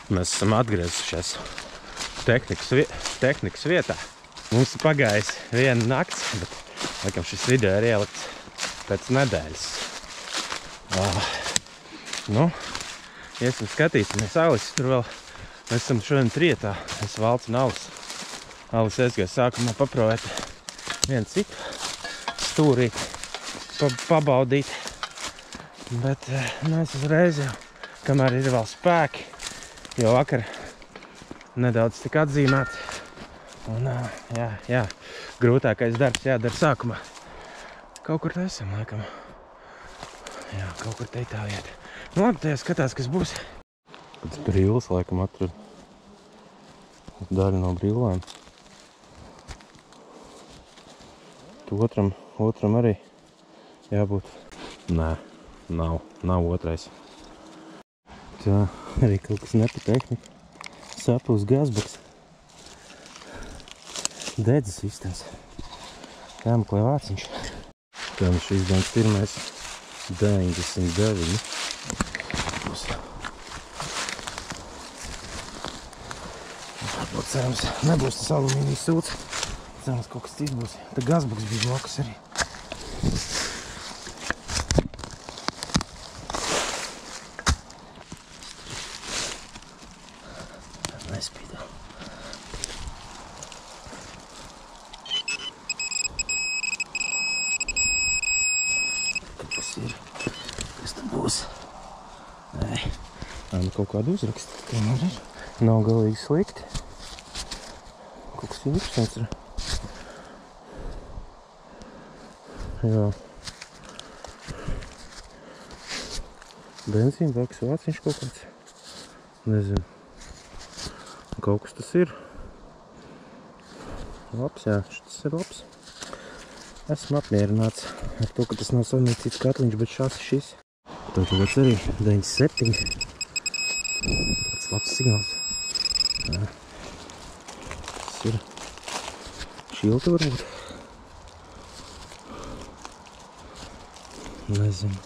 Mēs esam atgriezušies tehnikas vietā. Mums ir pagājis viena nakts, bet, laikam, šis video ir ielikts pēc nedēļas. Nu, iesim skatīsimies. Alis, tur vēl, mēs esam šodien trietā. Es Valts un Alis. Alis aizgāja sākumā paprovēt vienu citu stūrīt, pabaudīt. Bet mēs uzreiz jau, kamēr ir vēl spēki, jo vakar nedaudz tika atzīmēt. Un, jā, grūtākais darbs jādara sākumā. Kaut kur te esam, laikam. Jā, kaut kur te tā vieta. Nu, labi, tajā skatās, kas būs. Kāds brīlis, laikam, atrod. Daļa no brīlēm. Tu otram arī jābūt. Nē, nav otrais. Tā, arī kaut kas nepatehnika. Sapūs gazbaks. Dedzes izstās. Jāmeklē vāciņš. Tā nu šīs dienas 1.99. Varbūt cerams, nebūs tas alumīnijas sūds. Cerams, kaut kas cits būs. Tā gazbaks bija blakus arī. Nespīdā. Kas tam būs? Nē. Nu kaut kādu uzrakstu. Tomēr ir. Nav galīgi slikti. Kaut kas interesants ir. Jā. Benzīna baks, vāciņš kaut kāds. Nezinu. Kaut kas tas ir. Labs, jā. Šis ir labs. Esmu apmierināts ar to, ka tas nav samīcīts katliņš, bet šis. Tā kāds arī 97. Tāds labs signāls. Jā. Tas ir šilta varbūt. Nezinu.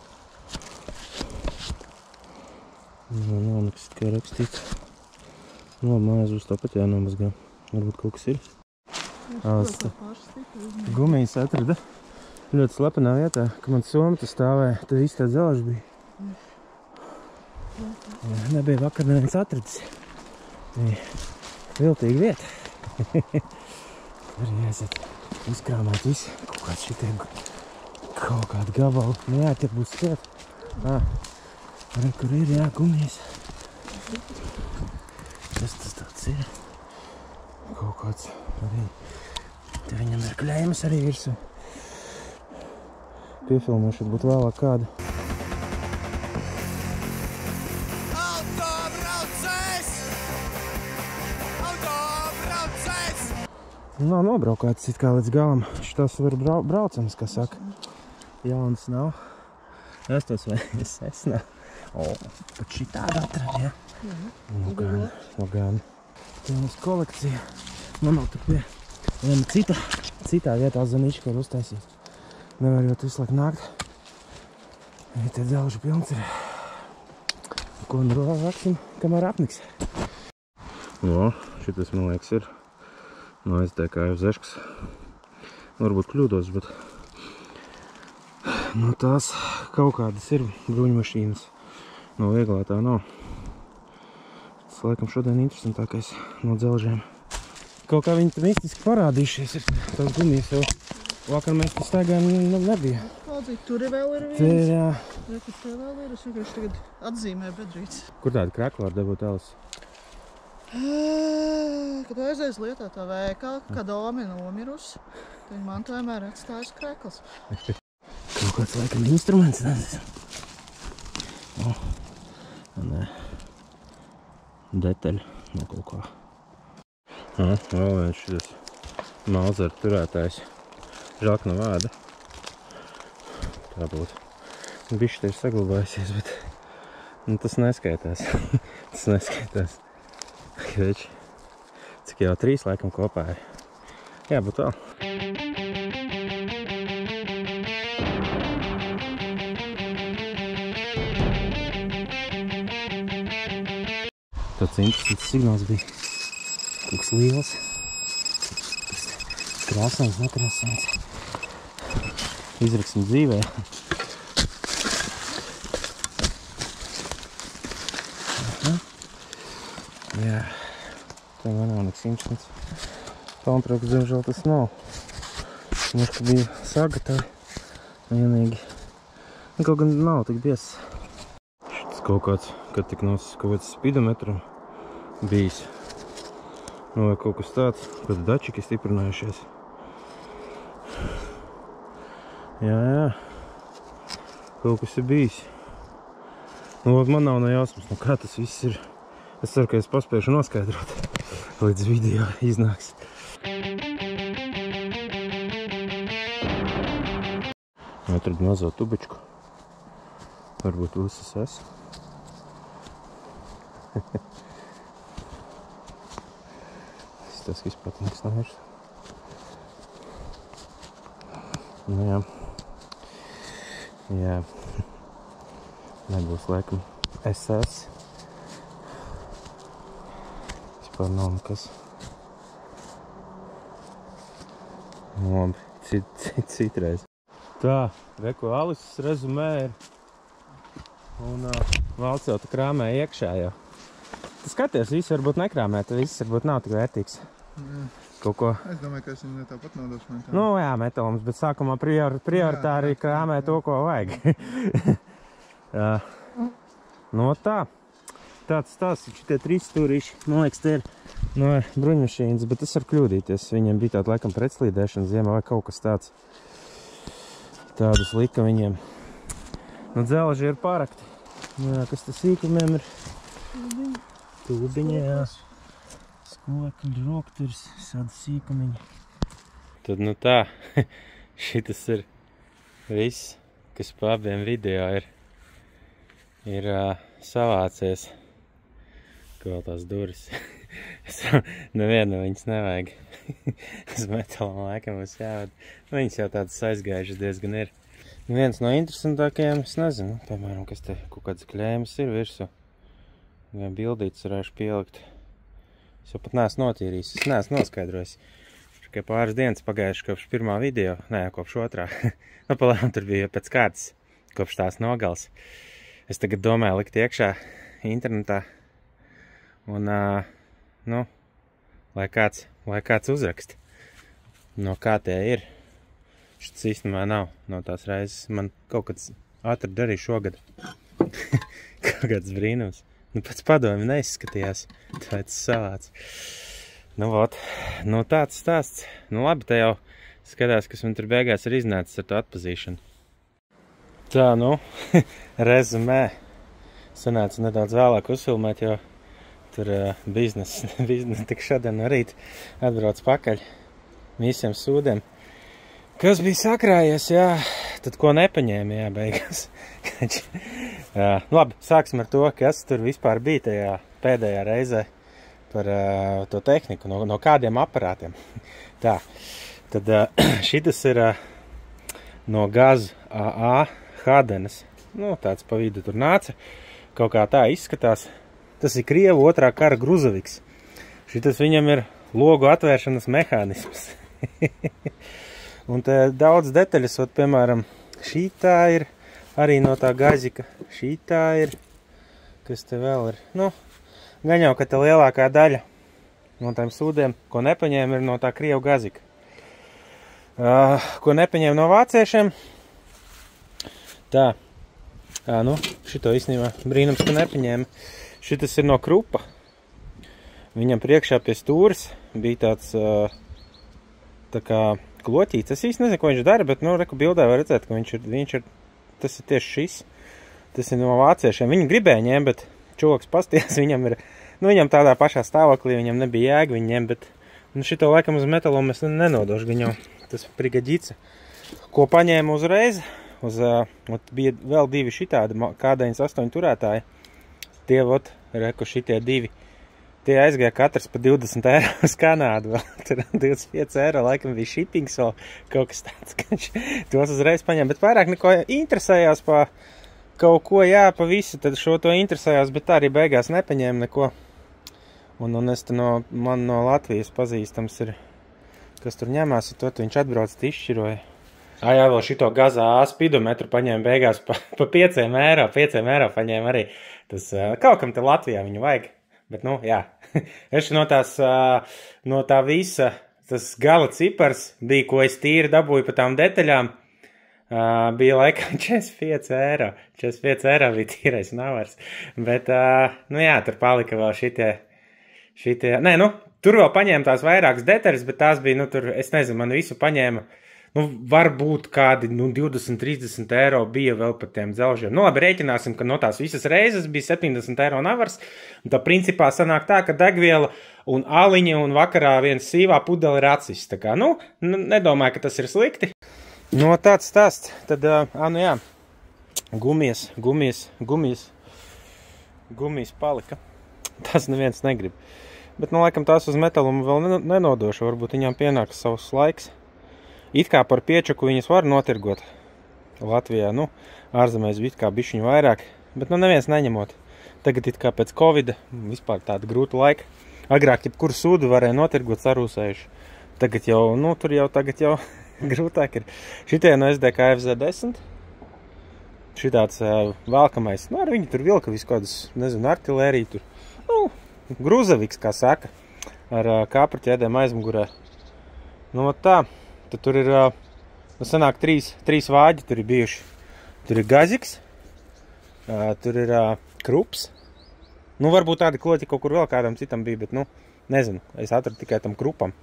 Nav nekas tikai rakstīts. Nu, mājās būs tāpat jānomazgā. Varbūt kaut kas ir. Gumijas atrada ļoti slepenā vietā, ka man soma tas stāvēja, tad īstā dzelža bija. Nebija vakar neviens atradis. Bija viltīga vieta. Arī aiziet izkrāmēt visu. Kaut kāds šitiem, kaut kādu gabalu. Nu jā, tie būs stiet. Arī kur ir, jā, gumijas. Kas tas tāds ir? Kaut kāds arī. Te viņam ir kļēmas arī virsū. Piefilmošu, būtu vēlāk kādu. Nav nobraukāts it kā līdz galam. Šitas var braucams, kā saka. Jauns nav. Es tos vai es nav. Pat šitāda atrada, ja? Nu gan. Tā mums kolekcija. Man nav tur pie viena citā vietā zanīša, var uztaisīt. Nevarot visu laiku nākt. Ja te dzelžu pilns ir. Ko nu raksim, kamēr apniks. O, šitas, man liekas, ir no STK Zeškas. Varbūt kļūdos, bet no tās kaut kādas ir bruņmašīnas. No vieglā tā nav. Tas laikam šodien interesantākais no dzelžiem. Kaut kā viņi tam mistiski parādījušies ir tās gumijas jau. Vakar mēs te staigājām nebija. Kādzi, tur vēl ir viens. Te ir, jā. Reku, te vēl ir, es vienkārši tagad atzīmēju bedrītes. Kur tāda krakla var dabūt, Alis? Kad aizies lietā tā veikā, kad Ome nomirus, tad viņi mantojumā ir atstājis krekls. Kaut kāds laikam instruments, nezinu. Nē. Detaļa no kaut kā. Vēl viens šitas Mauzeru turētājs. Žēl, ka nav āda. Tā būtu. Bišķi te ir saglabājusies, bet tas neskaitās. Tas neskaitās. Veči. Cik jau 3 laikam kopā ir. Jā, bet vēl. Tāds interesants signāls bija. Kaut kas liels. Krāsains, nekrāsains. Izraksim dzīvē. Jā. Tā man nav nekas interesants. Palmtrauks, diemžēl, tas nav. Mums, ka bija sagatavi. Vienīgi. Kaut gan nav tik biezs. Šis kaut kāds, kad tik nosis kaut kāds spidometram bijis. Nu, vai kaut kas tāds, kad dačiki stiprinājušies. Jā. Kaut kas ir bijis. Nu, man nav nejausmas, nu kā tas viss ir. Es ceru, ka es paspēšu noskaidrot, līdz video iznāks. Atradu mazo tubičku. Varbūt USSS. Tas vispār nekas nav vairs. Nu jā. Jā. Nebūs laikam SS. Vispār nav nekas. Labi, citreiz. Tā, reko Alises rezumē ir. Un Valds jau tu krāmē iekšā jau. Tu skaties, visi varbūt nekrāmē, tad viss varbūt nav tik vērtīgs. Kaut ko. Es domāju, ka es viņu tāpat nodošu metālums. Nu jā, metālums, bet sākumā prioritāri krāmē to, ko vajag. No tā. Tāds šitie 3 stūrīši, man liekas, tie ir no bruņmašīnas, bet es varu kļūdīties. Viņiem bija tāda laikam pretslīdēšana ziemā vai kaut kas tāds. Tādus lika viņiem. Nu, dzelži ir parakti. Jā, kas tas sīkumiem ir? Tūbiņi, jā. Skokļi, rokturs, sādi sīkumiņi. Tad, nu tā, šitas ir viss, kas pa abiem video ir savācies. Vēl tās duris. Nevienu viņas nevajag. Uz metalam laikam mums jāvada. Viņas jau tādas aizgājušas diezgan ir. Viens no interesantākajiem, es nezinu, piemēram, kas te kaut kāds kļēmas ir virsū. Gan bildītas varēšu pielikt. Es jau pat neesmu notīrījis, es neesmu noskaidrojis. Tikai pāris dienas pagājuši kopš pirmā video, nē, kopš otrā. Nu, palēm tur bija pēc kārtas, kopš tās nogals. Es tagad domāju likt iekšā internetā. Un, nu, lai kāds uzrakst, no kā tie ir. Šis īstenībā nav no tās reizes. Man kaut kāds atrada arī šogad. Kaut kāds brīnums. Nu, pēc padomi neizskatījās. Tāds savāds. Nu, vot. Nu, tāds stāsts. Nu, labi, te jau skatās, kas man tur beigās ir iznācis ar to atpazīšanu. Tā, nu, rezumē. Sanāca nedaudz vēlāk uzfilmēt, jo tur biznesa tik šodien no rīta atbrauc pakaļ visiem sūdiem. Kas bija sakrājies, jā, tad ko nepaņēma, jā, beigās. Labi, sāksim ar to, kas tur vispār bija tajā pēdējā reizē par to tehniku, no kādiem aparātiem. Tā, tad šitas ir no Gaz AA Hadenes. Nu, tāds pa vidu tur nāca. Kaut kā tā izskatās. Tas ir Krievu otrā kara gruzaviks. Šitas viņam ir logu atvēršanas mehānisms. Un te daudz detaļas, piemēram, šī tā ir arī no tā gazika. Šī tā ir, kas te vēl ir. Nu, gan jau, ka te lielākā daļa no tām sūdiem, ko nepaņēma, ir no tā Krievu gazika. Ko nepaņēma no vāciešiem. Tā, nu, šito īstenībā brīnums, ka nepaņēma. Šitas ir no Krupa. Viņam priekšā pie stūris bija tāds tā kā kloķīts. Es īsti nezinu, ko viņš dara, bet, nu, reku bildē var redzēt, ka viņš ir, tas ir tieši šis. Tas ir no vāciešiem. Viņi gribēja ņemt, bet čoks pastījās, viņam ir, nu, viņam tādā pašā stāvoklī, viņam nebija jēga viņu ņemt, bet, nu, šito laikam uz metalu mēs nenodošu, gan jau tas brigaģica, ko paņēma uzreiz. Bija vēl 2 šitādi K98 turētāji. Tie, reku, šitie 2, tie aizgāja katrs pa 20 eiro uz Kanādu. Tur 25 eiro, laikam bija shippings vēl kaut kas tāds. Tos uzreiz paņēma, bet vairāk neko interesējās pa kaut ko, jā, pa visu. Tad šo to interesējās, bet tā arī beigās nepaņēma neko. Un es te man no Latvijas pazīstams ir, kas tur ņemās, un to viņš atbrauc, izšķiroja. Jā, vēl šito gazā spidometru paņēma beigās pa 5 eiro. 5 eiro paņēma arī. Tas kaut kam te Latvijā viņu vajag. Bet, jā. Es no tā visa, tas gala cipars bija, ko es tīri dabūju pa tām detaļām, bija laikam 45 eiro. 45 eiro bija tīrais navars. Bet, jā, tur palika vēl šitie. Nē, tur vēl paņēma tās vairākas detaļas, bet tās bija, tur, es nezinu, man visu paņēma. Varbūt kādi 20-30 eiro bija vēl par tiem dzelžiem. Labi, rēķināsim, ka no tās visas reizes bija 70 eiro navars. Un tā principā sanāk tā, ka degviela un aliņa un vakarā viens sīvā pudeli ir atsis. Tā kā, nedomāju, ka tas ir slikti. Tāds stāsts. Tad, jā, gumijas palika. Tas neviens negrib. Bet, laikam tās uz metalumu vēl nenodošu. Varbūt viņām pienāks savs laiks. It kā par piečaku viņas var notirgot Latvijā, ārzemēs it kā bišķiņu vairāk, bet neviens neņemot. Tagad it kā pēc Covida, vispār tāda grūta laika. Agrāk jebkuru sūdu varēja notirgot sarūsējuši. Tagad jau, tagad jau grūtāk ir. Šitie no SDK FZ10. Šitāds valkamais. Ar viņu tur vilka visu kādus, nezinu, artilēriju tur. Gruzaviks, kā saka, ar kāpru ķēdēm aizmugurē. Tā. Tad tur ir, sanāk, trīs vāģi tur ir bijuši. Tur ir gaziks, tur ir krups. Varbūt tādi kloķi kaut kur vēl kādam citam bija, bet, nezinu, es atradu tikai tam krupam.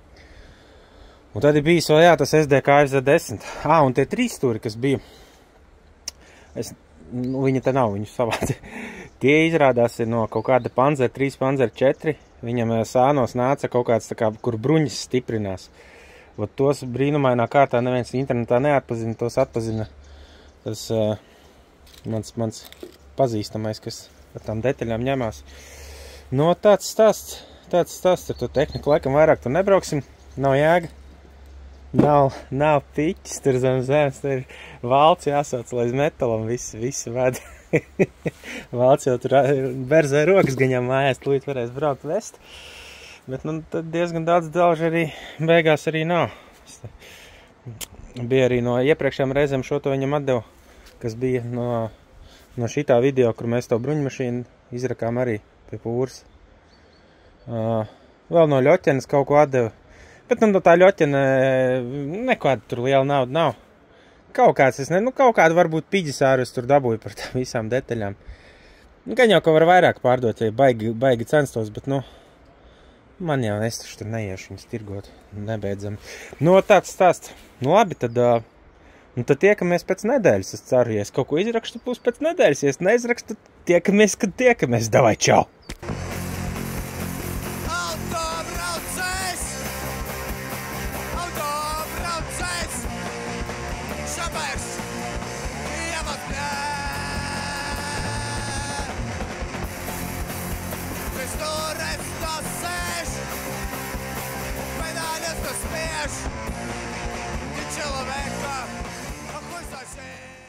Un tad ir bijis vēl, tas SDK FZ10. Un tie 3 stūri, kas bija, viņa te nav, viņu savādi. Tie izrādās ir no kaut kāda Panzer 3, Panzer 4. Viņam sānos nāca kaut kāds, kur bruņas stiprinās. Tos brīnumainā kārtā neviens internetā neatpazina, tos atpazina tas mans pazīstamais, kas ar tām detaļām ņemās. Tāds stāsts ar to tehniku. Laikam vairāk tur nebrauksim, nav jēga, nav piķis tur zem zemes, tur ir valts jāsauc līdz metalam, visi ved. Valts jau tur berzē rokas gaņām mājās, tūlīt varēs braukt vest. Bet, tad diezgan daudz dzelžu arī beigās arī nav. Bija arī no iepriekšējām reizēm šo to viņam atdevu, kas bija no šitā video, kur mēs to bruņmašīnu izrakām arī pie pūras. Vēl no ļoķenes kaut ko atdevu. Bet, no tā ļoķene nekāda tur liela nauda nav. Kaut kādu varbūt piģisāru es tur dabūju par tām visām detaļām. Gan jau, ka var vairāk pārdot, ja baigi censtos, bet, man jau es taču tur neiešu viņas tirgot, nebeidzam. Tāds stāsts. Labi, tad tiekamies pēc nedēļas, es ceru, ja es kaut ko izrakstu, būs pēc nedēļas, ja es neizrakstu, tiekamies, kad tiekamies. Davai, čau! Человека, а хуй сосед.